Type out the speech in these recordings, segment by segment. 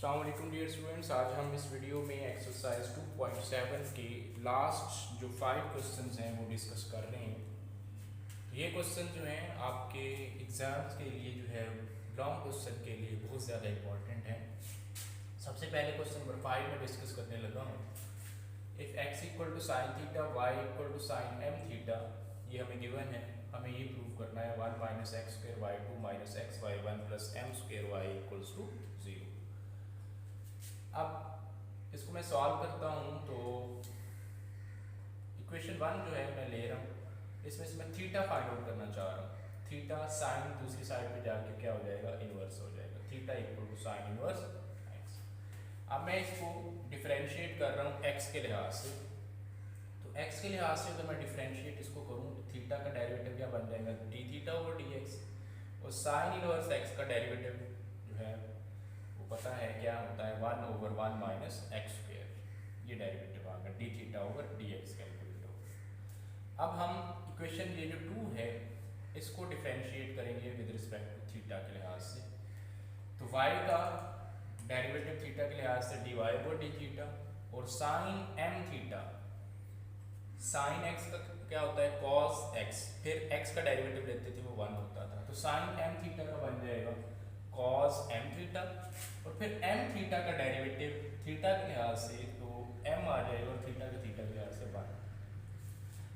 अस्सलाम वालेकुम dear students, आज हम इस वीडियो में एक्सरसाइज 2.7 के लास्ट जो 5 क्वेश्चंस हैं वो डिस्कस कर रहे हैं। तो ये क्वेश्चन जो हैं आपके एग्ज़ाम्स के लिए जो है लॉन्ग क्वेश्चन के लिए बहुत ज़्यादा इम्पोर्टेंट हैं। सबसे पहले क्वेश्चन नंबर 5 में डिस्कस करने लगा हूँ। If x equal to sine theta y equal to sine m theta, ये हमें गिवन है। हमें ये प्रूव करना है 1 minus x square y 2 minus x y 1 plus m square y equals to 0। अब इसको मैं सॉल्व करता हूँ तो इक्वेशन 1 जो है मैं ले रहा हूँ, इसमें से मैं थीटा फाइंड आउट करना चाह रहा हूँ। थीटा साइन दूसरी साइड पे जाके क्या हो जाएगा, इनवर्स हो जाएगा। Theta equal to sine inverse x. अब मैं इसको डिफरेंशिएट कर रहा हूँ एक्स के लिहाज से। तो एक्स के लिहाज से अगर मैं डिफरेंशिएट इसको करूँ तो थीटा का डेरिवेटिव क्या बन जाएगा, D theta over d x. और साइन इनवर्स एक्स का डेरिवेटिव जो है पता है क्या होता है, 1 ओवर 1 माइनस एक्स स्क्वायर। ये डेरिवेटिव आ गया, D theta over d x calculate होगा। अब हम इक्वेशन ये जो 2 है इसको डिफरेंशिएट करेंगे विद रिस्पेक्ट टू थीटा के लिहाज से। तो y का डेरिवेटिव थीटा के लिहाज से d y over d theta, और sine m theta, sine x का क्या होता है, कॉस एक्स, फिर एक्स का डेरिवेटिव लेते थे वो 1 होता था। तो साइन एम थीटा का बन जाएगा कॉस एम थीटा, और फिर एम थीटा का डेरिवेटिव थीटा के लिहाज से तो एम आ जाएगा, और थीटा के लिहाज से 1।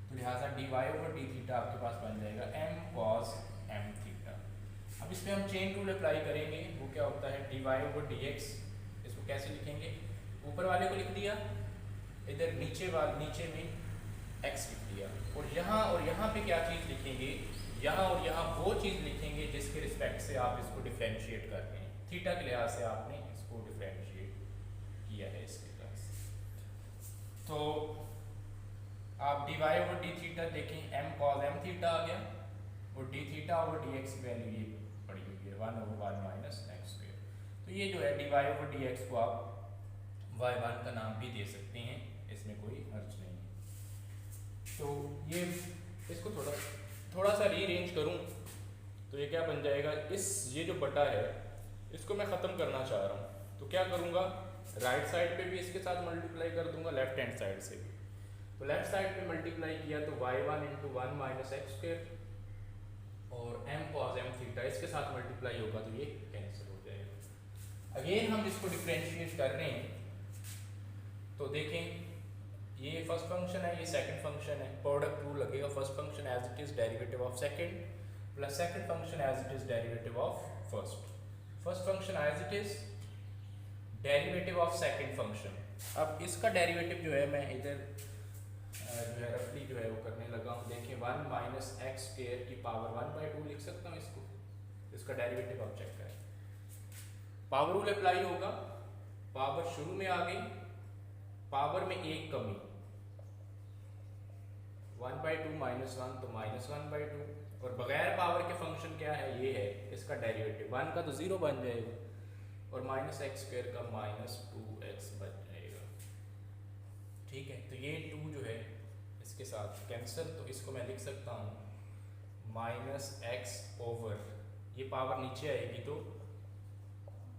तो लिहाजा d y over d theta आपके पास बन जाएगा एम कॉस एम थीटा। अब इस पर हम चेन रूल अप्लाई करेंगे। वो क्या होता है, d y over d x. इसको कैसे लिखेंगे, ऊपर वाले को लिख दिया, इधर नीचे में एक्स लिख दिया, और यहाँ पे क्या चीज़ लिखेंगे, यहाँ और यहाँ वो चीज़ लिखेंगे जिसके रिस्पेक्ट से आप इसको डिफरेंशिएट कर रहे हैं। थीटा के लिहाज से आपने इसको डिफरेंशिएट किया है इसके लिहाज से। तो आप d y over d theta देखें, एम कॉस एम थीटा आ गया, और d theta over d x की वैल्यू ये पड़ी हुई है 1 ओवर 1 माइनस एक्स स्क्वायर। तो ये जो है d y over d x को आप y1 का नाम भी दे सकते हैं, इसमें कोई हर्ज नहीं है। तो ये इसको थोड़ा सा रीअरेंज करूं तो ये क्या बन जाएगा, ये जो बटा है इसको मैं ख़त्म करना चाह रहा हूँ। तो क्या करूँगा, राइट साइड पे भी इसके साथ मल्टीप्लाई कर दूंगा, लेफ्ट हैंड साइड से भी। तो लेफ्ट साइड पे मल्टीप्लाई किया तो y1 into 1 minus x square, और m कॉस m थीटा इसके साथ मल्टीप्लाई होगा तो ये कैंसिल हो जाएगा। अगेन हम इसको डिफरेंशिएट कर रहे हैं तो देखें, ये फर्स्ट फंक्शन है, ये सेकंड फंक्शन है। प्रोडक्ट रूल लगेगा, first function as it is derivative of second plus second function as it is derivative of first. First function as it is derivative of second function. अब इसका derivative जो है मैं इधर जो है रफली जो है वो करने लगा हूँ। देखिए 1 माइनस एक्स स्क्वायर की पावर 1/2 लिख सकता हूँ इसको। इसका डेरिवेटिव आप चेक करें, पावर रूल अप्लाई होगा, पावर शुरू में आ गई, पावर में एक कमी, 1/2 माइनस 1 तो माइनस 1/2, और बगैर पावर के फंक्शन क्या है, ये है इसका डेरिवेटिव। 1 का तो 0 बन जाएगा, और माइनस एक्स स्क्वायर का माइनस 2x बन जाएगा। ठीक है, तो ये 2 जो है इसके साथ कैंसिल, तो इसको मैं लिख सकता हूँ माइनस एक्स ओवर, ये पावर नीचे आएगी तो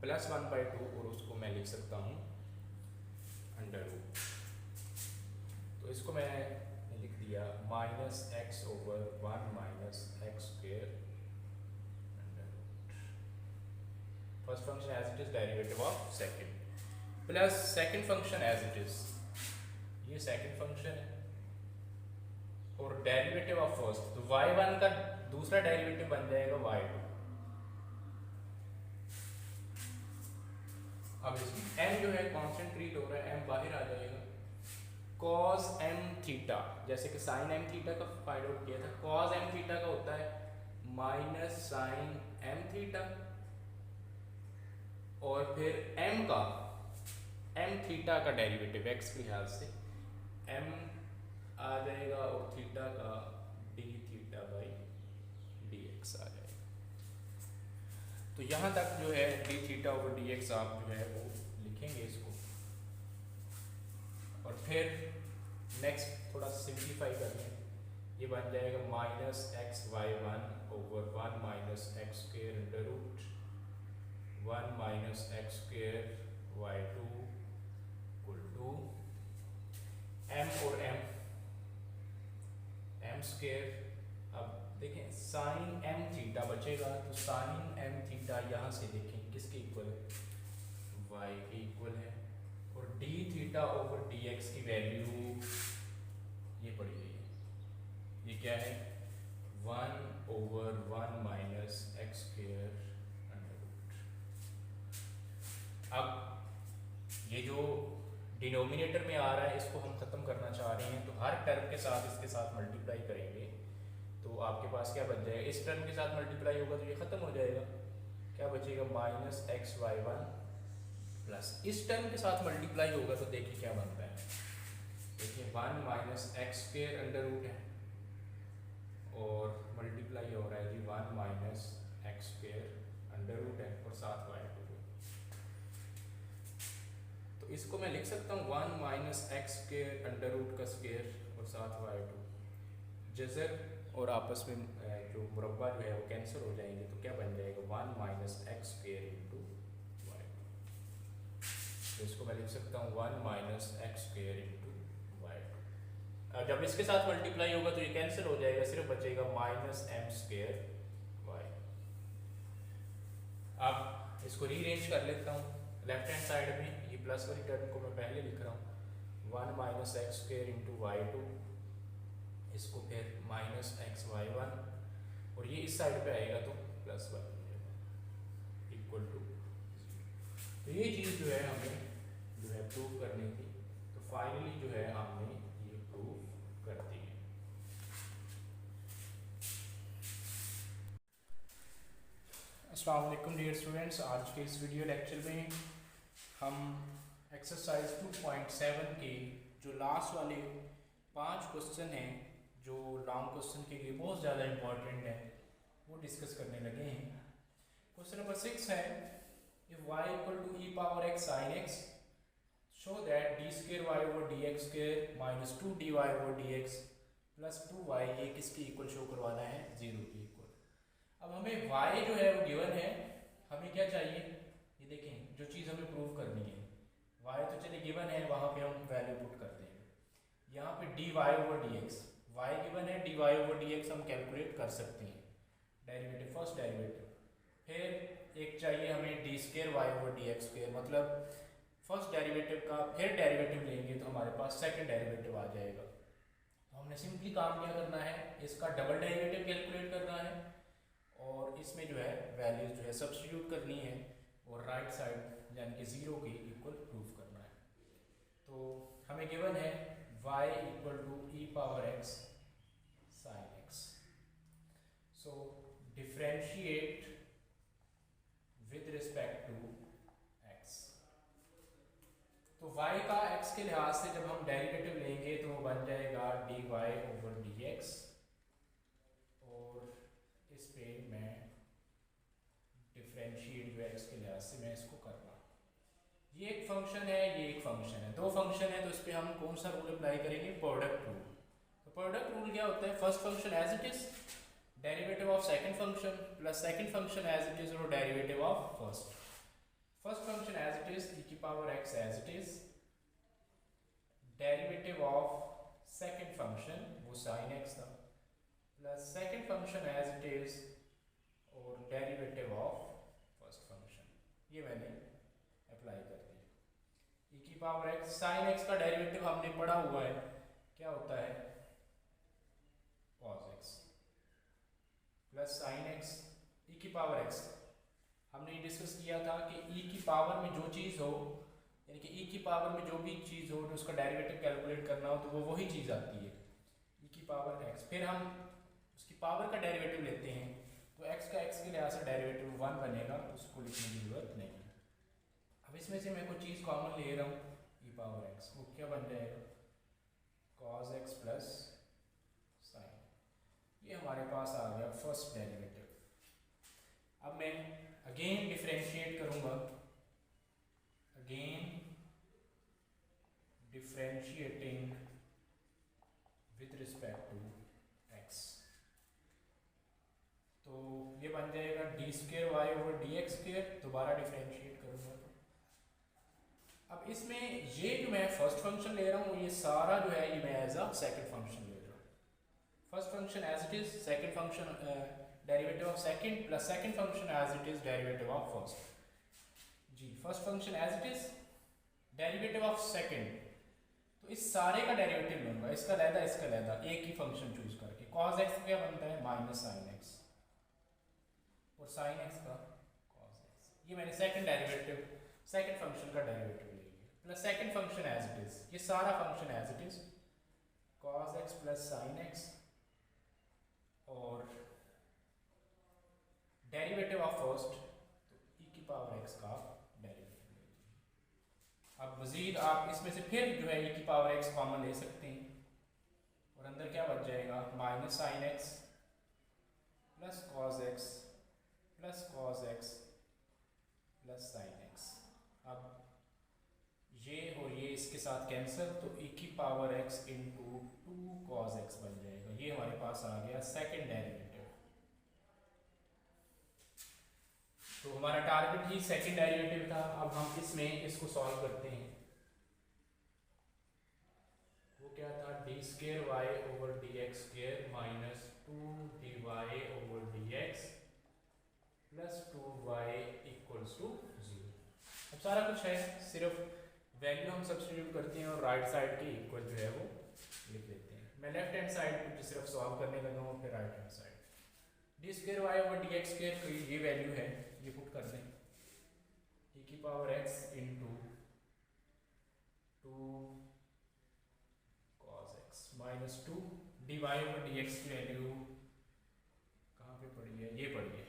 प्लस 1/2, और उसको मैं लिख सकता हूँ अंडर रूट। तो इसको मैं लिख दिया minus x over 1 minus x square under root. First function as it is derivative of second plus second function as it is, ये सेकंड फंक्शन है, और डेरिवेटिव ऑफ फर्स्ट, तो y1 का दूसरा डेरिवेटिव बन जाएगा y2। अब इसमें m जो है कांस्टेंट ट्रीट हो रहा है, m बाहर आ जाएगा। cos m थीटा, जैसे कि sin m थीटा का फाइंड आउट किया था, cos m थीटा का होता है माइनस sin m थीटा, और फिर m थीटा का डेरिवेटिव x के लिहाज से m आ जाएगा, और थीटा का d थीटा बाई dx आ जाएगा। तो यहाँ तक जो है D theta over d x आप जो है वो लिखेंगे इसको, और फिर नेक्स्ट थोड़ा सिंप्लीफाई कर लें, ये बन जाएगा minus x y 1 over 1 minus x square under root 1 minus x square y2 equal to m और m स्क्वायर। अब देखें साइन m थीटा बचेगा, तो साइन m थीटा यहाँ से देखें किसके इक्वल है, y के इक्वल है। और d थीटा ओवर dx की वैल्यू ये पड़ी गई है, ये क्या है 1/1 minus x square under root. अब ये जो डिनोमिनेटर में आ रहा है इसको हम खत्म करना चाह रहे हैं, तो हर टर्म के साथ इसके साथ मल्टीप्लाई करेंगे तो आपके पास क्या बच जाएगा, इस टर्म के साथ मल्टीप्लाई होगा तो ये खत्म हो जाएगा, क्या बचेगा minus x y one plus इस टर्म के साथ मल्टीप्लाई होगा तो देखिए क्या बनता है, देखिए 1 minus x square under root है और मल्टीप्लाई हो रहा है जी 1 minus x square under root है और साथ वाई टू। तो इसको मैं लिख सकता हूँ 1 minus x square under root का स्क्वायर और साथ वाई टू। जज़र और आपस में जो मुरब्बा जो है वो कैंसिल हो जाएंगे तो क्या बन जाएगा 1 minus x square into y two. तो इसको मैं लिख सकता हूँ 1 minus x square into y two. जब इसके साथ मल्टीप्लाई होगा तो ये कैंसिल हो जाएगा, सिर्फ बचेगा माइनस एम स्क्वायर वाई। अब इसको रीअरेंज कर लेता हूँ, लेफ्ट हैंड साइड में ये प्लस वाली टर्म को मैं पहले लिख रहा हूँ 1 minus x square into y two, इसको फिर माइनस एक्स वाई वन और ये इस साइड पे आएगा तो प्लस वन इक्वल टू। तो ये चीज़ जो है हमें जो है प्रूव करनी थी, तो फाइनली जो है हमने ये प्रूव कर दी है। अस्सलाम वालेकुम डियर स्टूडेंट्स, आज के इस वीडियो लेक्चर में हम एक्सरसाइज 2.7 के जो लास्ट वाले 5 क्वेश्चन हैं जो लॉन्ग क्वेश्चन के लिए बहुत ज़्यादा इंपॉर्टेंट है वो डिस्कस करने लगे हैं। क्वेश्चन नंबर 6 है, if y equal to e power x sin x show that d square y over dx square minus 2dy over dx plus 2y ये किसके इक्वल शो करवाना है, 0 के इक्वल। अब हमें y जो है वो गिवन है, हमें क्या चाहिए ये देखें, जो चीज़ हमें प्रूव करनी है y तो चलिए गिवन है, वहाँ पे हम वैल्यू पुट कर देंगे। यहाँ पे dy over dx y given है, dy ओवर dx हम कैलकुलेट कर सकते हैं, डेरिवेटिव फर्स्ट डेरिवेटिव। फिर एक चाहिए हमें d square y over dx square, मतलब फर्स्ट डेरिवेटिव का फिर डेरिवेटिव लेंगे तो हमारे पास सेकंड डेरिवेटिव आ जाएगा। तो हमने सिंपली काम क्या करना है, इसका डबल डेरिवेटिव कैलकुलेट करना है और इसमें जो है वैल्यूज जो है सब्स्टिट्यूट करनी है और राइट साइड यानी कि 0 के इक्वल प्रूफ करना है। तो हमें गिवन है y equal to e power x sin x। So differentiate with respect to x। तो y का x के लिहाज से जब हम डेरिवेटिव लेंगे तो वो बन जाएगा dy ओवर dx और इस पे मैं डिफरेंशिएट जो है x के लिहाज से मैं इसको कर रहा हूँ। ये एक फंक्शन है, ये एक फंक्शन है, दो फंक्शन है, तो इस पे हम कौन सा रूल अप्लाई करेंगे, प्रोडक्ट रूल। तो प्रोडक्ट रूल क्या होता है, first function as it is derivative of second function plus second function as it is और derivative of first. First function as it is e की power x as it is, derivative of second function वो sin x था, plus second function as it is और derivative of first function, ये मैंने apply कर दिया। e की power x sin x का डेरिवेटिव हमने पढ़ा हुआ है, क्या होता है cos x plus sin x e की पावर x। हमने ये डिस्कस किया था कि e की पावर में जो चीज़ हो, यानी कि e की पावर में जो भी चीज़ हो तो उसका डेरिवेटिव कैलकुलेट करना हो तो वो वही चीज़ आती है e की पावर x। फिर हम उसकी पावर का डेरिवेटिव लेते हैं तो x का x के लिहाज से डेरिवेटिव 1 बनेगा, उसको लिखने की जरूरत नहीं है। अब इसमें से मैं कोई चीज़ कॉमन ले रहा हूँ e पावर x, वो क्या बन जाएगा cos x प्लस sin। ये हमारे पास आ गया फर्स्ट डेरिवेटिव। अब मैं अगेन डिफरेंशिएट करूँगा, again differentiating with respect to x। तो ये बन जाएगा d square y over d x square, दोबारा डिफरेंशिएट करूँगा तो अब इसमें ये जो मैं फर्स्ट फंक्शन ले रहा हूँ ये सारा जो है ये मैं एज अ सेकंड फंक्शन ले रहा हूँ। First function as it is, second function derivative of second plus second function as it is derivative of first. जी first function as it is derivative of second, तो इस सारे का derivative लूंगा, इसका लैदा इसका लैदा, एक ही फंक्शन चूज करके। cos x क्या बनता है माइनस साइन एक्स, और साइन एक्स का cos x। ये मैंने सेकंड डेरिवेटिव, सेकंड फंक्शन का डेरिवेटिव ले लिया, plus second function as it is, ये सारा function as it is cos x plus sine x, और डेरिवेटिव ऑफ फर्स्ट तो e की पावर x का डेरिवेटिव। अब मजीद आप इसमें से फिर जो है e की पावर x कॉमन ले सकते हैं, और अंदर क्या बच जाएगा minus sine x plus cos x plus cos x plus sine x. अब ये और ये इसके साथ कैंसिल, तो e की power x into two cos x बन जाएगा। ये हमारे पास आ गया सेकेंड डेरिवेटिव। तो हमारा टारगेट ही सेकंड डेरिवेटिव था। अब हम इसमें इसको सॉल्व करते हैं। वो क्या था, d square y over d x square minus two d y over d x plus two y equals to 0। अब सारा कुछ है, सिर्फ वैल्यू हम सब्स्टिट्यूट करते हैं और राइट साइड के इक्वल जो है वो लिख देते हैं। मैं लेफ्ट हैंड साइड को सिर्फ सॉल्व करने लगा हूँ, फिर right hand side d square y over d x square, ये वैल्यू है, ये पुट कर दें e की power x into two cos x minus two d y over d x की वैल्यू कहाँ पे पड़ी है, ये पड़ी है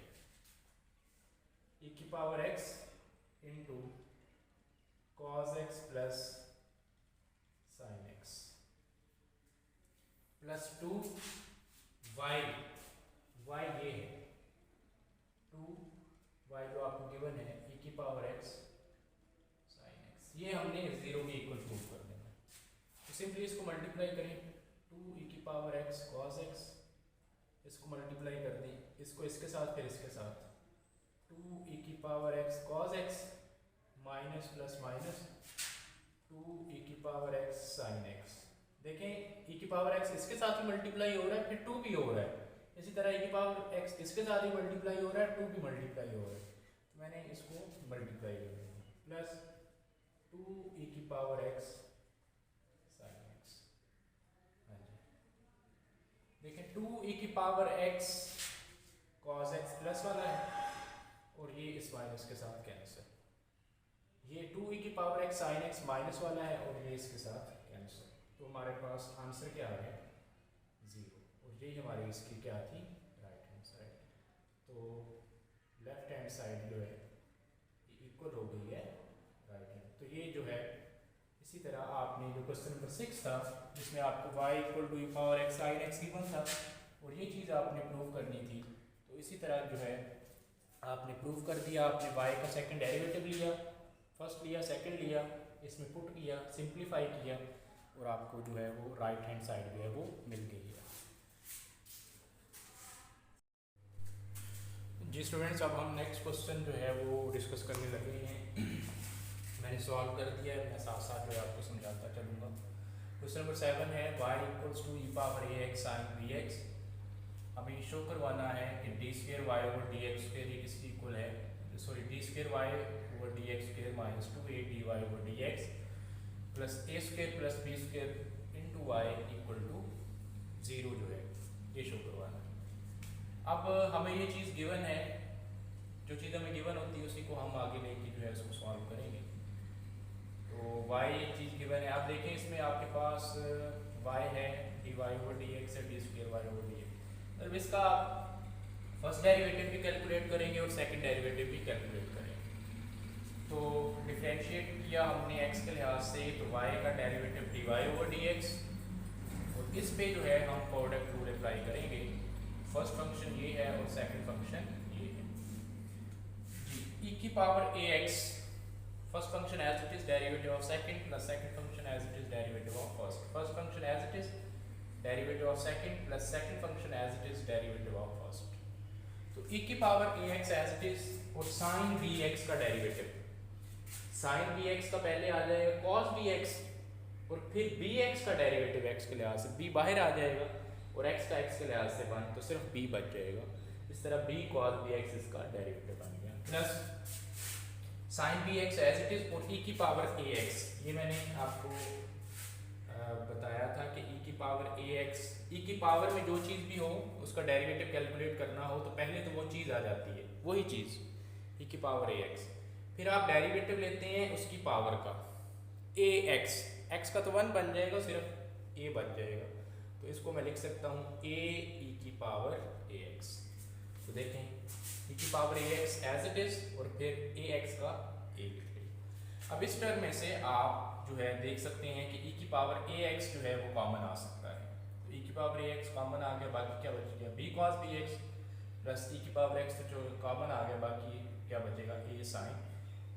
e की power x into cos x plus sine x plus two y, y ये है, टू y जो आपको गिवन है e की पावर x sin x, ये हमने 0 के इक्वल प्रूव कर देना। तो सिंपली इसको मल्टीप्लाई करें, 2 e की पावर x cos x, इसको मल्टीप्लाई कर दें, इसको इसके साथ फिर इसके साथ, 2 e की power x cos x minus plus minus 2 e की पावर x sin x। देखें e की पावर x इसके साथ ही मल्टीप्लाई हो रहा है, फिर 2 भी हो रहा है, इसी तरह e की पावर x इसके साथ ही मल्टीप्लाई हो रहा है, 2 भी मल्टीप्लाई हो रहा है, तो मैंने इसको मल्टीप्लाई कर दिया, प्लस 2 e की पावर x sin x। हाँ जी देखें 2 e की power x cos x plus वाला है, और ये इस माइनस के साथ कैंसिल, ये 2 e की power x sin x minus वाला है, और ये इसके साथ कैंसिल, तो हमारे पास आंसर क्या आ गया 0, और यही हमारी इसकी क्या थी राइट हैंड साइड। तो लेफ्ट हैंड साइड जो है इक्वल हो गई है राइट हैंड। तो ये जो है इसी तरह आपने जो क्वेश्चन नंबर 6 था जिसमें आपको y equal to e power x sin x given था, और ये चीज़ आपने प्रूव करनी थी, तो इसी तरह जो है आपने प्रूव कर दिया। आपने y का सेकंड डेरिवेटिव लिया, फर्स्ट लिया, सेकंड लिया, इसमें पुट किया, सिंप्लीफाई किया, और आपको जो है वो राइट हैंड साइड जो है वो मिल गई है। जी स्टूडेंट्स, अब हम नेक्स्ट क्वेश्चन जो है वो डिस्कस करने लगे हैं। मैंने सॉल्व कर दिया है, मैं साथ साथ जो है आपको समझाता चलूँगा। क्वेश्चन नंबर 7 है y equals to e power ax sin bx। हमें शो करवाना है कि d square y over d x square ये किसकी इक्वल है, sorry d square y over d x square minus 2a d y over d x plus a square plus b square into y equal to 0 जो है ये show करवाना है। अब हमें ये चीज़ गिवन है, जो चीज़ हमें गिवन होती है उसी को हम आगे लेके जो है उसको सॉल्व करेंगे। तो y एक चीज़ गिवन है, आप देखें इसमें आपके पास y है d y over d x है d square y over d x, मतलब इसका फर्स्ट डेरिवेटिव भी कैलकुलेट करेंगे और सेकंड डेरिवेटिव भी कैलकुलेट करेंगे। तो डिफरेंशिएट किया हमने x के लिहाज से, तो y का derivative d y over d x, और इस पे जो है हम प्रोडक्ट रूल अप्लाई करेंगे। फर्स्ट फंक्शन ये है और सेकंड फंक्शन ये है जी। e की power ax first function as it is derivative of second plus second function as it is derivative of first, first function as it is derivative of second plus second function as it is derivative of first. तो e की power ax as it is और sin bx का derivative, sine b x का पहले आ जाएगा cos b x, और फिर बी एक्स का डेरिवेटिव एक्स के लिहाज से बी बाहर आ जाएगा, और एक्स का एक्स के लिहाज से 1, तो सिर्फ बी बच जाएगा। इस तरह बी कॉस बी एक्स इसका डेरिवेटिव बन गया, plus sine b x as it is, और ई की पावर ए एक्स, ये मैंने आपको बताया था कि ई की पावर ए एक्स, ई की पावर में जो चीज़ भी हो उसका डेरिवेटिव कैलकुलेट करना हो तो पहले तो वो चीज़ आ जाती है, वही चीज़ ई की पावर ए एक्स, फिर आप डेरिवेटिव लेते हैं उसकी पावर का ए एक्स, एक्स का तो 1 बन जाएगा, सिर्फ ए बच जाएगा, तो इसको मैं लिख सकता हूँ ए ई की पावर ए एक्स। तो देखें ई की power a x as it is, और फिर ए एक्स का ए लिख लिया। अब इस टर्म में से आप जो है देख सकते हैं कि ई की पावर ए एक्स जो है वो कॉमन आ सकता है, तो ई की पावर ए एक्स कॉमन आ गया, बाकी क्या बच गया b cos b x, plus e की पावर एक्स तो जो कॉमन आ गया, बाकी क्या बचेगा ए साइन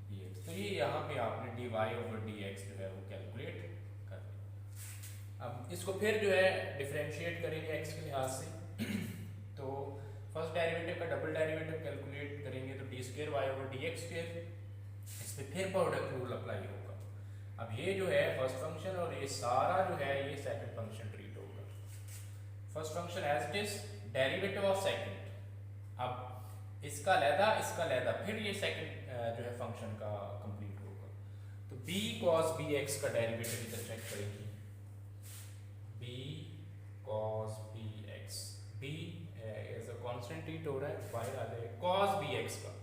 बी एक्स। तो ये यहाँ पे आपने d y over d x जो है वो कैलकुलेट कर दिया। अब इसको फिर जो है डिफ्रेंशिएट करेंगे एक्स के लिहाज से तो फर्स्ट डेरिवेटिव का डबल डेरिवेटिव कैलकुलेट करेंगे तो d square y over d x square, इस पर फिर प्रोडक्ट रूल अप्लाई होगा। अब ये जो है फर्स्ट फंक्शन और ये सारा जो है ये सेकंड फंक्शन ट्रीट होगा। First function as it is, derivative of second, अब इसका लैदा, फिर ये सेकंड जो है फंक्शन का कंप्लीट होगा। तो b cos bx का डेरिवेटिव इधर चेक करेंगे, b cos bx, b as a constant treat हो रहा है, बाहर आ जाएगा cos bx का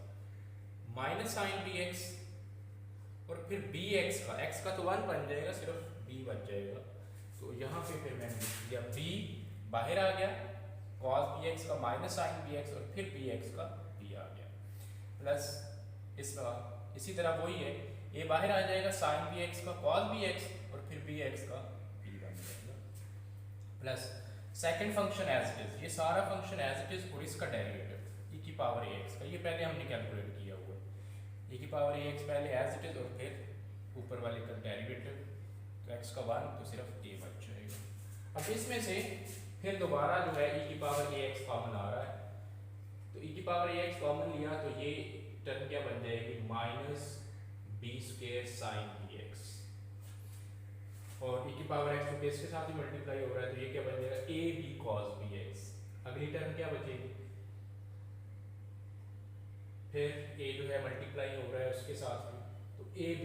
माइनस साइन bx, और फिर bx का, x का तो 1 बन जाएगा, सिर्फ b बच जाएगा, तो यहाँ पे फिर मैंने लिख दिया b बाहर आ गया, cos bx का माइनस साइन bx, और फिर bx का b आ गया, प्लस इसका इसी तरह वही है, ये बाहर आ जाएगा साइन bx का cos bx, और फिर bx का b बन जाएगा, plus second function as it is, ये सारा फंक्शन एज इट इज, और इसका डेरिवेटिव e की पावर ax का, ये पहले हमने कैलकुलेट किया हुआ है, e की पावर ax पहले एज इट इज, और फिर ऊपर वाले का डेरिवेटिव, तो x का 1 तो सिर्फ a बच जाएगा। अब इसमें से फिर दोबारा जो है e की पावर ax कॉमन आ रहा है, तो e की पावर ax कॉमन लिया तो ये टर्म क्या बन जाएगी minus b square sine bx, और e की पावर x तो इसके साथ ही मल्टीप्लाई हो रहा है, तो ये क्या बन जाएगा a b cos bx। अगली टर्म क्या बचेगी, फिर a जो है मल्टीप्लाई हो रहा है उसके साथ में, तो a b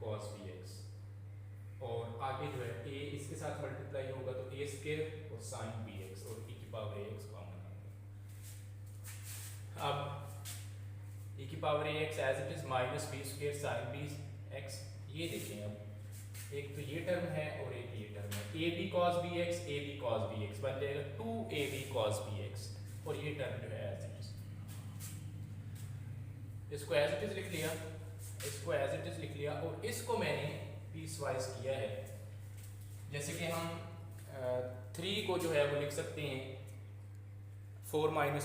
cos bx, और आगे जो है a इसके साथ मल्टीप्लाई होगा तो a स्क्वायर और साइन bx, और e की पावर ax कॉमन आ गया। अब e की power ax as it is minus b square sine bx, ये देखें, अब एक तो ये टर्म है और एक ये टर्म है, ab cos bx, ab cos bx बन जाएगा 2ab cos bx, और ये टर्म जो है एज इट इज, इसको एज इट इज लिख लिया, इसको एज इट इज लिख लिया, और इसको मैंने पीस वाइज किया है, जैसे कि हम 3 को जो है वो लिख सकते हैं 4 - 1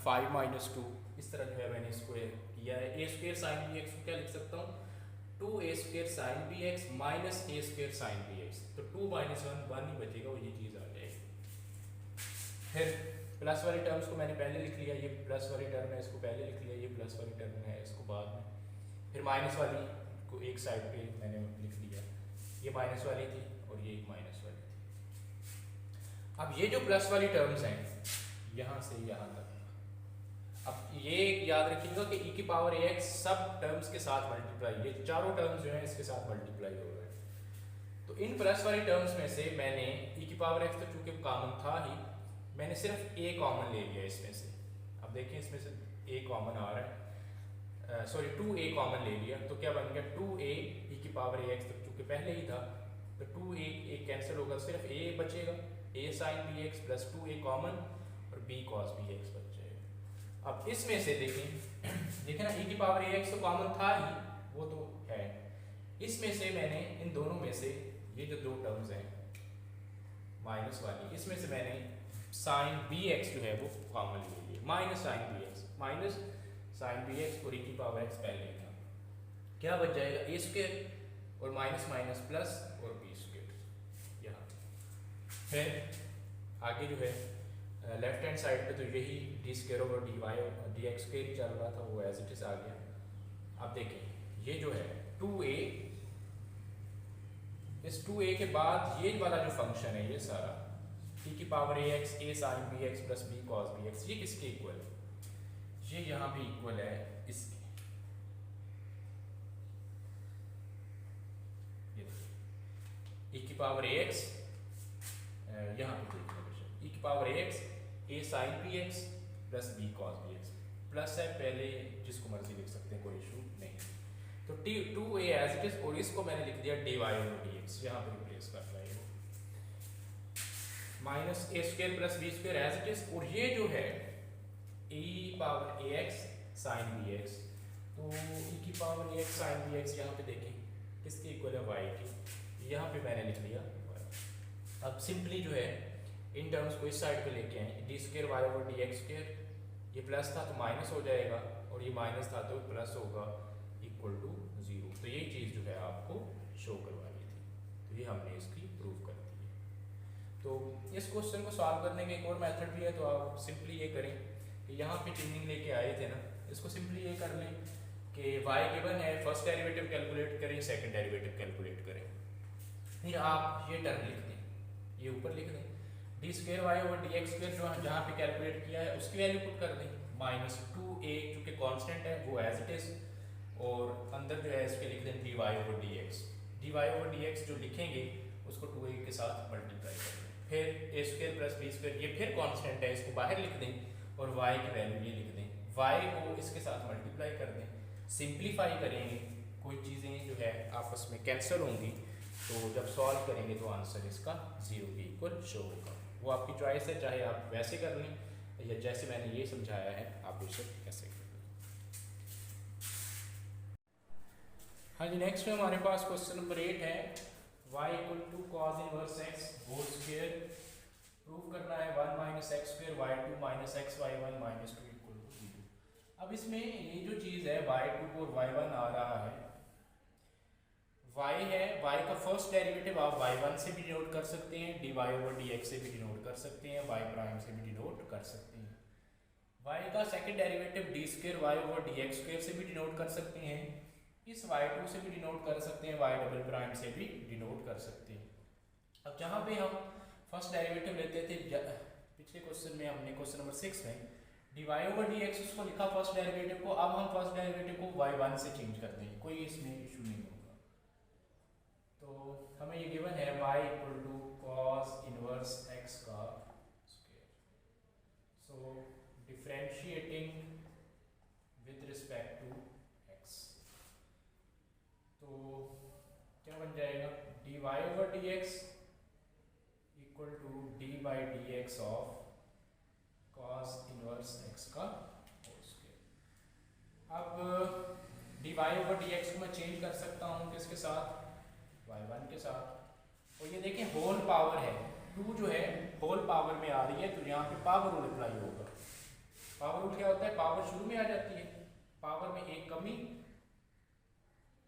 5 - 2, इस तरह जो है मैंने इसको किया है। a स्क्वायर साइन bx को क्या लिख सकता हूँ 2a square sine bx minus a square sine bx, तो 2 - 1 1 ही बचेगा, वो ये चीज़ आ जाएगी। फिर प्लस वाली टर्म्स को मैंने पहले लिख लिया, ये प्लस वाली टर्म है इसको पहले लिख लिया, ये प्लस वाली टर्म है इसको बाद में, फिर माइनस वाली को एक साइड पे मैंने लिख लिया, ये माइनस वाली थी और ये एक माइनस वाली थी। अब ये जो प्लस वाली टर्म्स हैं यहाँ से यहाँ तक, अब ये याद रखिएगा कि e की पावर ax सब टर्म्स के साथ मल्टीप्लाई, ये चारों टर्म्स जो हैं इसके साथ मल्टीप्लाई हो रहा है, तो इन प्लस वाली टर्म्स में से मैंने e की पावर x तो चूंकि कॉमन था ही, मैंने सिर्फ a कॉमन ले लिया इसमें से। अब देखें इसमें से a कॉमन आ रहा है, सॉरी 2a कॉमन ले लिया, तो क्या बन गया 2a e की पावर ax, तो चूंकि पहले ही था तो 2a कैंसिल होगा, सिर्फ a बचेगा, a sin bx plus 2a common और b cos bx बच जाएगा। अब इसमें से देखें ना e की पावर ax तो कॉमन था ही, वो तो है, इसमें से मैंने इन दोनों में से ये जो दो टर्म्स हैं माइनस वाली, इसमें से मैंने साइन bx जो है वो कॉमन ले लिया, माइनस साइन bx और e की पावर x पहले था, क्या बच जाएगा a स्क्वायर और माइनस माइनस प्लस और b स्क्वायर यहाँ। फिर आगे जो है लेफ्ट हैंड साइड पे तो यही d square over d x square ही चल रहा था, वो एज इट इज आ गया। अब देखें ये जो है 2a, इस 2a के बाद ये वाला जो फंक्शन है ये सारा t की power ax a sin bx plus b cos bx, ये किसके इक्वल है? ये यहाँ पे इक्वल है इसके, ये e की पावर ax, यहाँ पे देखिए e की power ax a sin bx plus b cos bx, plus है पहले जिसको मर्जी लिख सकते हैं, कोई इशू नहीं। तो t2a एज इट इज, और इसको मैंने लिख दिया dy over dx, यहाँ पे रिप्लेस कर रहा है minus a square plus b square as it is, और ये जो है e power ax sin bx, तो e की पावर ax sin bx यहाँ पे देखें किसके इक्वल है? y की, यहाँ पे मैंने लिख लिया y। अब सिंपली जो है इन टर्म्स को इस साइड पे लेके आए, d square y over d x square, ये प्लस था तो माइनस हो जाएगा, और ये माइनस था तो प्लस होगा, इक्वल टू 0। तो यही चीज़ जो है आपको शो करवानी थी, तो ये हमने इसकी प्रूव कर दी है। तो इस क्वेश्चन को सॉल्व करने का एक और मेथड भी है, तो आप सिंपली ये करें कि यहाँ पे ट्यूनिंग लेके आए थे ना, इसको सिंपली ये कर लें कि y गिवन है, फर्स्ट डेरिवेटिव कैलकुलेट करें, सेकंड डेरिवेटिव कैलकुलेट करें, फिर आप ये टर्म लिख दें, ये ऊपर लिख दें d square y over d x square, जो जहाँ पे कैलकुलेट किया है उसकी वैल्यू पुट कर दें, माइनस 2a क्योंकि कांस्टेंट है वो एज इट इज, और अंदर जो है इसके लिख दें dy over dx, dy over dx जो लिखेंगे उसको 2a के साथ मल्टीप्लाई कर दें, फिर a square plus b square, ये फिर कांस्टेंट है इसको बाहर लिख दें, और y की वैल्यू ये लिख दें, y को इसके साथ मल्टीप्लाई कर दें, सिंप्लीफाई करेंगे, कोई चीज़ें जो है आपस में कैंसिल होंगी, तो जब सॉल्व करेंगे तो आंसर इसका 0 के इक्वल शो होगा। वो आपकी चॉइस है, चाहे आप वैसे कर लें या जैसे मैंने ये समझाया है आप उसे कैसे कर लें। हाँ जी, नेक्स्ट में हमारे पास क्वेश्चन नंबर 8 है, y equal to cos inverse x whole square, prove करना है 1 minus x square y2 minus x y1 minus 2 equal to 0। अब इसमें ये जो चीज़ है y2 और y1 आ रहा है, y है, y का फर्स्ट डेरिवेटिव आप y1 से भी डिनोट कर सकते हैं, dy ओवर dx से भी डिनोट कर सकते हैं, y प्राइम से भी डिनोट कर सकते हैं। y का second derivative d square y over dx square से भी डिनोट कर सकते हैं, इस y2 से भी डिनोट कर सकते हैं, y डबल प्राइम से भी डिनोट कर सकते हैं। अब जहाँ पे हम फर्स्ट डेरिवेटिव लेते थे पिछले क्वेश्चन में, हमने क्वेश्चन नंबर 6 में dy ओवर dx उसको लिखा फर्स्ट डेरिवेटिव को, अब हम फर्स्ट डेरिवेटिव को y1 से चेंज कर देंगे, कोई इसमें इशू नहीं होगा। तो हमें ये गिवन है y equal to cos inverse x का square, so differentiating with respect to x, तो क्या बन जाएगा dy over dx equal to d by d x of cos inverse x का होल स्क्वायर। अब dy ओवर dx को मैं change कर सकता हूँ किसके साथ? y1 के साथ, और ये देखें होल पावर है, 2 जो है होल पावर में आ रही है, तो यहाँ पे पावर रूल अप्लाई होगा। पावर रूल क्या होता है? पावर शुरू में आ जाती है, पावर में एक कमी,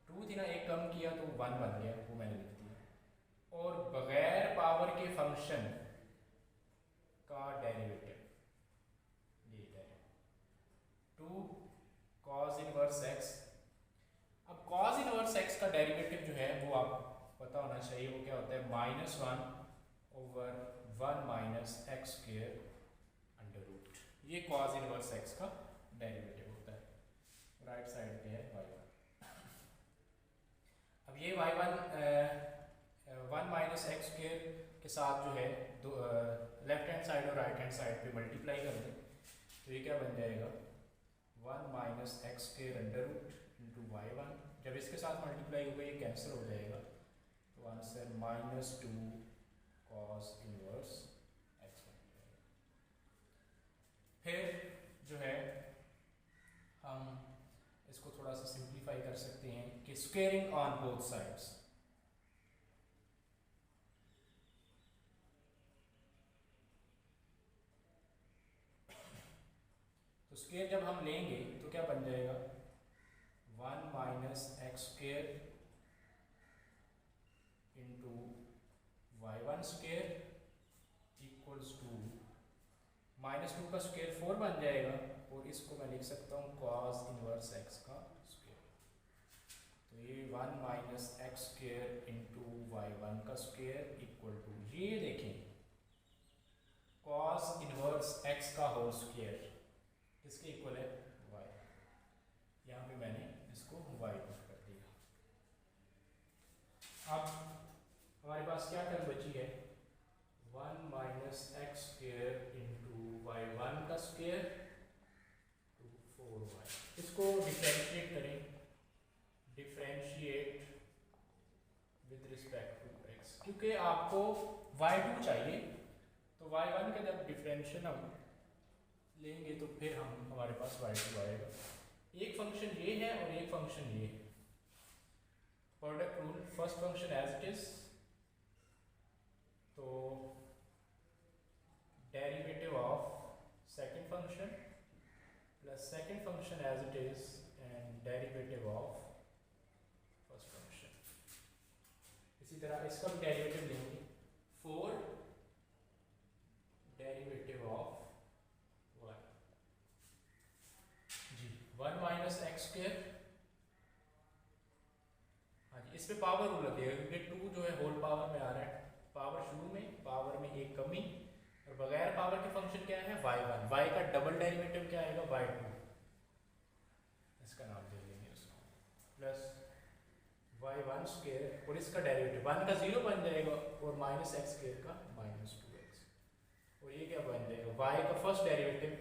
2 थी ना, एक कम किया तो 1 बन गया, वो मैंने लिख दिया, और बगैर पावर के फंक्शन का डेरिवेटिव, ये डेरिवेटिव 2 cos इनवर्स x। अब cos इनवर्स x का डेरिवेटिव जो है वो आप पता होना चाहिए, वो क्या होता है? -1 over 1 minus x square under root, ये cos इनवर्स x का डेरिवेटिव होता है, राइट साइड पे है y1। अब ये y1 1 माइनस एक्स स्क्वायर के साथ जो है लेफ्ट हैंड साइड और राइट हैंड साइड पे मल्टीप्लाई कर दें, तो ये क्या बन जाएगा? 1 minus x square under root into y1, जब इसके साथ मल्टीप्लाई होगा ये कैंसिल हो जाएगा, तो आंसर -2 cos इनवर्स x बन जाएगा। फिर जो है हम इसको थोड़ा सा सिंप्लीफाई कर सकते हैं कि स्क्वेयरिंग ऑन बोथ साइड्स, तो स्क्वेयर जब हम लेंगे तो क्या बन जाएगा? 1 minus x square into y1 square equals to -2 का स्क्वेयर 4 बन जाएगा, और इसको मैं लिख सकता हूँ cos इनवर्स x का स्क्वेयर, तो ये 1 minus x square into y one का स्क्वेयर इक्वल टू, ये देखें कॉस इनवर्स एक्स का होल स्क्वेयर किसके इक्वल है, y। यहाँ पे मैंने इसको y पुट कर दिया। अब हमारे पास क्या टर्म बची है, 1 minus x square into y one का स्क्वेयर टू 4y। इसको डिफ्रेंशिएट करें, differentiate with respect to x, क्योंकि आपको y2 चाहिए, तो y1 का जब डिफरेंशियल हम लेंगे तो फिर हमारे पास y2 आएगा। एक फंक्शन ये है और एक फंक्शन ये है। Product rule, first function as it is, तो derivative of second function plus second function as it is and derivative of first function. इसी तरह इसका भी डेरिवेटिव लेंगे, 4 डेरिवेटिव ऑफ y जी 1 माइनस एक्स स्क्वेयर। हाँ जी, इस पे पावर रूल लगेगा क्योंकि 2 जो है होल पावर में आ रहा है, पावर शुरू में, पावर में एक कमी, और बगैर पावर के फंक्शन क्या है y1, y का डबल डेरिवेटिव क्या आएगा y2, इसका नाम दे देंगे उसको, प्लस y1 स्क्वेयर और इसका डेरिवेटिव 1 का 0 बन जाएगा और माइनस एक्स स्क्वेयर का माइनस 2x, और ये क्या बन जाएगा y का फर्स्ट डेरिवेटिव,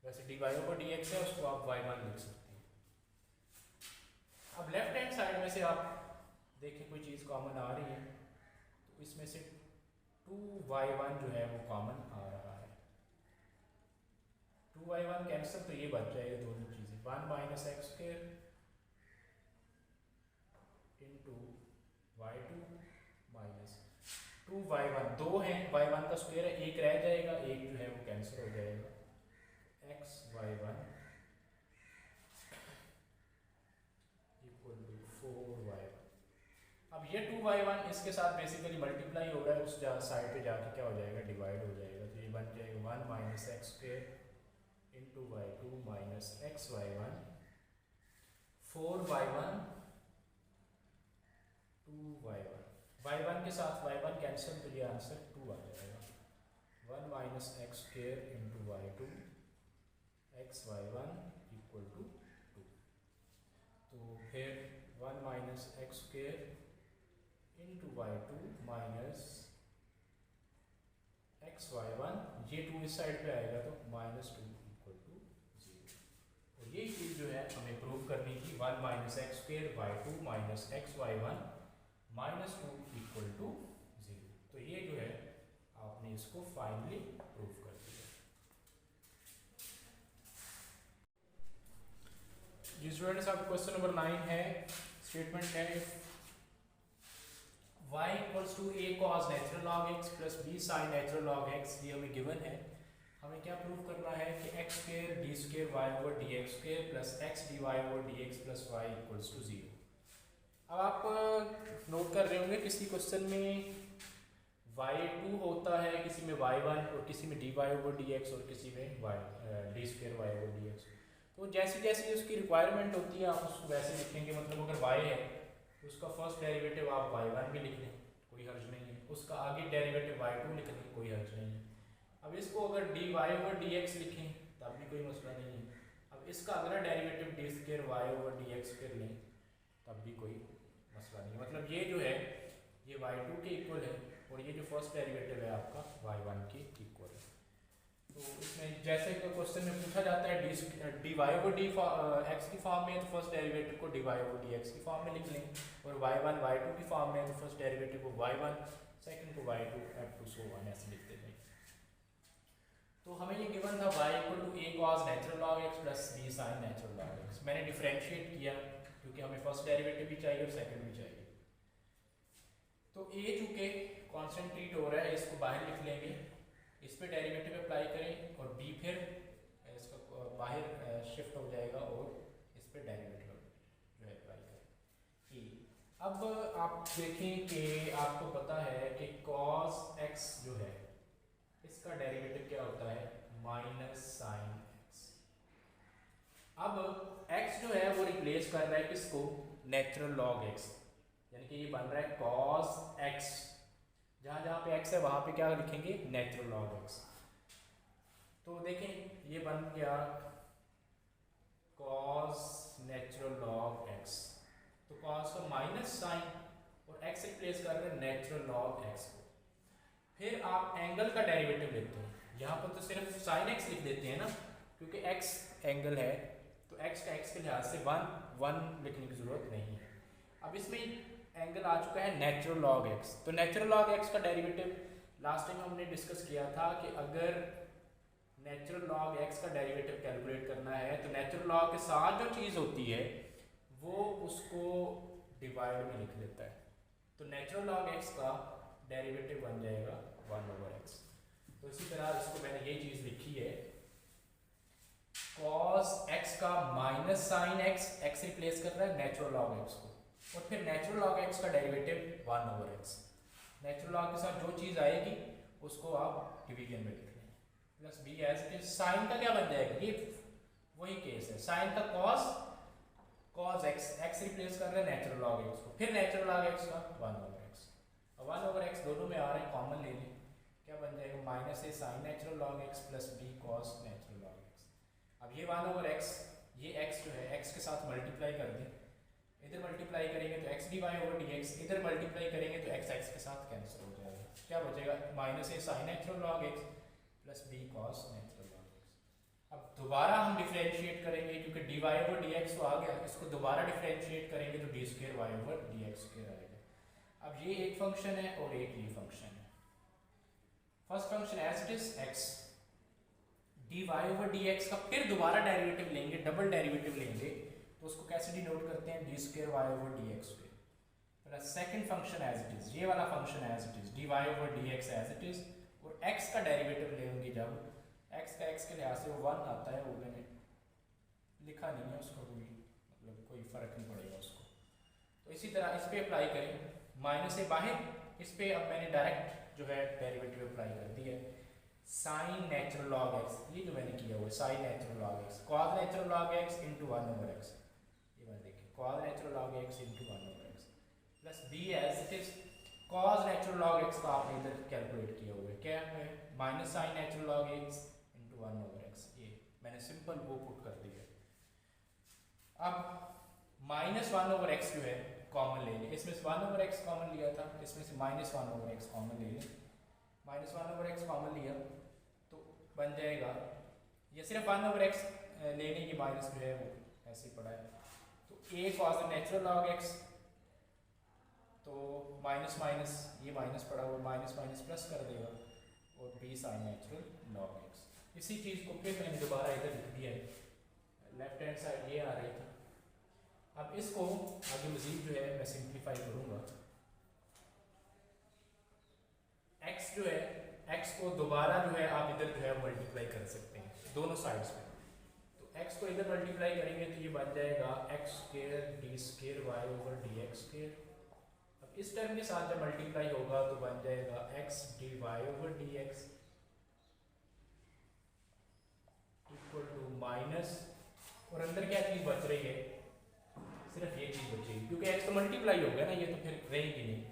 वैसे dy ओवर dx है उसको आप y1 लिख सकते हैं। अब लेफ्ट हैंड साइड में से आप देखें कोई चीज़ कॉमन आ रही है, तो इसमें से 2y1 जो है वो कॉमन आ रहा है, 2y1 कैंसिल, तो ये बच जाएगा दोनों चीज़ें, 1 minus x square into y2 minus 2y1, 2 है, y1 का स्क्वायर है, एक रह जाएगा, एक जो है वो कैंसिल हो जाएगा, x y1 equal to 4y1। अब ये 2y1 इसके साथ बेसिकली मल्टीप्लाई हो रहा है, उस साइड पे जाके क्या हो जाएगा, डिवाइड हो जाएगा, तो ये बन जाएगा 1 minus x square into y2 minus x y1, 4y1 2y1, y1 के साथ y1 कैंसिल, तो ये आंसर 2 आ जाएगा, 1 minus x square into y2 x y1 equal to 2। तो फिर 1 minus x square into y2 minus x y1, ये 2 इस साइड पे आएगा तो माइनस 2 इक्वल टू 0। और ये चीज़ जो है हमें प्रूव करनी थी, 1 minus x square y2 minus x y1 minus 2 equal to 0। तो ये जो है आपने इसको फाइनली प्रूव कर दिया। जी स्टूडेंट्स, अब क्वेश्चन नंबर 9 है, स्टेटमेंट है y equals to a cos natural log x plus b sin natural log x, ये हमें गिवन है। हमें क्या प्रूव करना है कि x square d square y over dx square plus x dy over dx plus y equals to 0। अब आप नोट कर रहे होंगे किसी क्वेश्चन में y2 होता है, किसी में y1 और किसी में dy ओवर dx और किसी में d square y over dx। तो जैसी जैसी उसकी रिक्वायरमेंट होती है आप उसको वैसे लिखेंगे। मतलब अगर y है तो उसका फर्स्ट डेरिवेटिव आप y1 भी लिख लें, कोई हर्ज नहीं है, उसका आगे डेरिवेटिव y2 लिख लें, कोई हर्ज नहीं है। अब इसको अगर dy ओवर dx लिखें तब भी कोई मसला नहीं है। अब इसका अगला derivative d square y over dx square लें तब भी कोई मसला नहीं है। मतलब ये जो है ये y2 के इक्वल है और ये जो फर्स्ट डेरिवेटिव है आपका y1 के इक्वल है। तो इसमें जैसे क्वेश्चन में पूछा जाता है dy ओवर x की फॉर्म में, तो फर्स्ट डेरिवेटिव को dy ओवर dx की फॉर्म में लिख लें, और y1 y2 की फॉर्म में, तो फर्स्ट डेरिवेटिव को y1 सेकंड को y2 f2 so on ऐसे लिखते हैं। तो हमें ये गिवन था y equal to a cos natural log x plus b sin natural log x। मैंने डिफरेंशिएट किया क्योंकि हमें फर्स्ट डेरिवेटिव भी चाहिए और सेकंड भी चाहिए। तो a चूँकि कांस्टेंट ट्रीट हो रहा है, इसको बाहर लिख लेंगे, इस पे डेरिवेटिव अप्लाई करें, और b फिर इसका बाहर शिफ्ट हो जाएगा और इस पे डेरिवेटिव जो है अप्लाई करें e। अब आप देखें कि आपको पता है कि cos x जो है इसका डेरिवेटिव क्या होता है, माइनस साइन x। अब x जो है वो रिप्लेस कर रहा है किसको, नेचुरल लॉग x, यानी कि ये बन रहा है cos x, जहाँ जहाँ पे x है वहाँ पे क्या लिखेंगे, नेचुरल लॉग x। तो देखें ये बन गया cos नेचुरल लॉग x, तो cos का माइनस साइन और x रिप्लेस कर रहे हैं नेचुरल लॉग x को। फिर आप एंगल का डेरिवेटिव लेते हैं, यहाँ पर तो सिर्फ साइन x लिख देते हैं ना, क्योंकि x एंगल है तो x का x के लिहाज से 1 लिखने की जरूरत नहीं है। अब इसमें एंगल आ चुका है नेचुरल लॉग x, तो नेचुरल लॉग x का डेरिवेटिव लास्ट टाइम हमने डिस्कस किया था कि अगर नेचुरल लॉग x का डेरिवेटिव कैलकुलेट करना है तो नेचुरल लॉग के साथ जो चीज़ होती है वो उसको डिवाइड में लिख देता है, तो नेचुरल लॉग x का डेरिवेटिव बन जाएगा 1/x। तो इसी तरह इसको मैंने ये चीज़ लिखी है cos x का माइनस साइन x रिप्लेस कर रहा है नेचुरल लॉग x को, और फिर नेचुरल लॉग x का डेरिवेटिव 1/x। नेचुरल लॉग के साथ जो चीज़ आएगी उसको आप डिवीजन में लिख लें, plus b as it is. Sine का क्या बन जाएगा, ये वही केस है, साइन का cos x रिप्लेस कर रहे हैं नेचुरल लॉग x को, फिर नेचुरल लॉग x का 1/x। अब 1/x दोनों में आ रहे हैं, कॉमन ले लें, क्या बन जाएगा, minus a sine natural log x plus b cos natural log x। अब ये 1/x, ये x जो है x के साथ मल्टीप्लाई कर दें, इधर मल्टीप्लाई करेंगे तो x dy/dx, इधर मल्टीप्लाई करेंगे तो x के साथ कैंसिल हो जाएगा, क्या बचेगा, minus a sine natural log x plus b cos natural log x। अब दोबारा हम डिफरेंशिएट करेंगे क्योंकि dy/dx तो आ गया, इसको दोबारा डिफरेंशिएट करेंगे तो d2y/dx² आएगा। अब ये एक फंक्शन है और एक ये फंक्शन है। First function as it is x, dy/dx का फिर दोबारा डेरिवेटिव लेंगे, डबल डेरिवेटिव लेंगे, तो उसको कैसे डिनोट करते हैं, d2y/dx plus second function as it is, ये वाला function as it is dy/dx as it is, और x का डेरिवेटिव लेंगे जब x का x के लिहाज से वो 1 आता है, वो मैंने लिखा नहीं है उसका कोई मतलब कोई फर्क नहीं पड़ेगा उसको। तो इसी तरह इस पे अप्लाई करें, माइनस से बाहर, इस पे अब मैंने डायरेक्ट जो है डेरिवेटिव अप्लाई कर दिया है, साइन नेचुरल लॉग x, ये जो मैंने किया हुआ है sine natural log x, cos natural log x into 1/x, ये मैंने देखिए cos natural log x into 1/x plus b as it is cos natural log x का आपने इधर कैलकुलेट किया हुआ है, क्या है, minus sine natural log x into 1/x, ये मैंने सिंपल वो पुट कर दिया। अब माइनस 1/x जो है कॉमन ले लें, इसमें से 1/x कॉमन लिया था, इसमें से माइनस 1/x कॉमन ले लें, माइनस 1/x कॉमन लिया तो बन जाएगा, ये सिर्फ 1/x लेने की माइनस जो है वो ऐसे पड़ा है, तो a cos natural log x, तो माइनस माइनस ये माइनस पड़ा हुआ, माइनस माइनस प्लस कर देगा, और b sine natural log x। इसी चीज़ को फिर मैंने दोबारा इधर लिख दिया है, लेफ्ट हैंड साइड ये आ रही थी। अब इसको आगे मजीद जो है मैं सिंप्लीफाई करूँगा, x जो है x को दोबारा जो है आप इधर जो है मल्टीप्लाई कर सकते हैं दोनों साइड्स में, तो x को इधर मल्टीप्लाई करेंगे तो ये बन जाएगा x² d2y/dx²। अब इस टर्म के साथ जब मल्टीप्लाई होगा तो बन जाएगा x dy/dx equal to minus, और अंदर क्या चीज़ बच रही है, सिर्फ ये चीज़ बचेगी क्योंकि x तो मल्टीप्लाई हो गया ना, ये तो फिर रहेगी नहीं,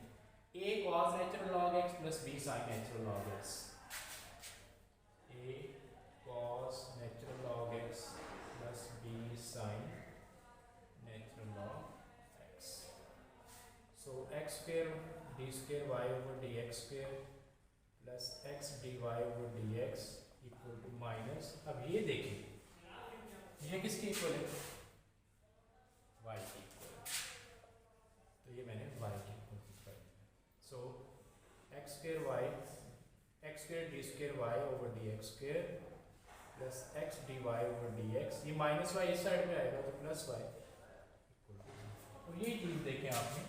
a cos natural log x plus b sine natural log x, a cos natural log x plus b sine natural log x। So x² d2y/dx² plus x dy/dx equal to minus, अब ये देखिए ये किसके equal है, y के equal है, तो ये मैंने y के इक्वल कर दिया। सो x² d2y/dx² plus x dy/dx, ये माइनस y इस साइड में आएगा तो प्लस y इक्वल टू, और ये चीज़ देखें आपने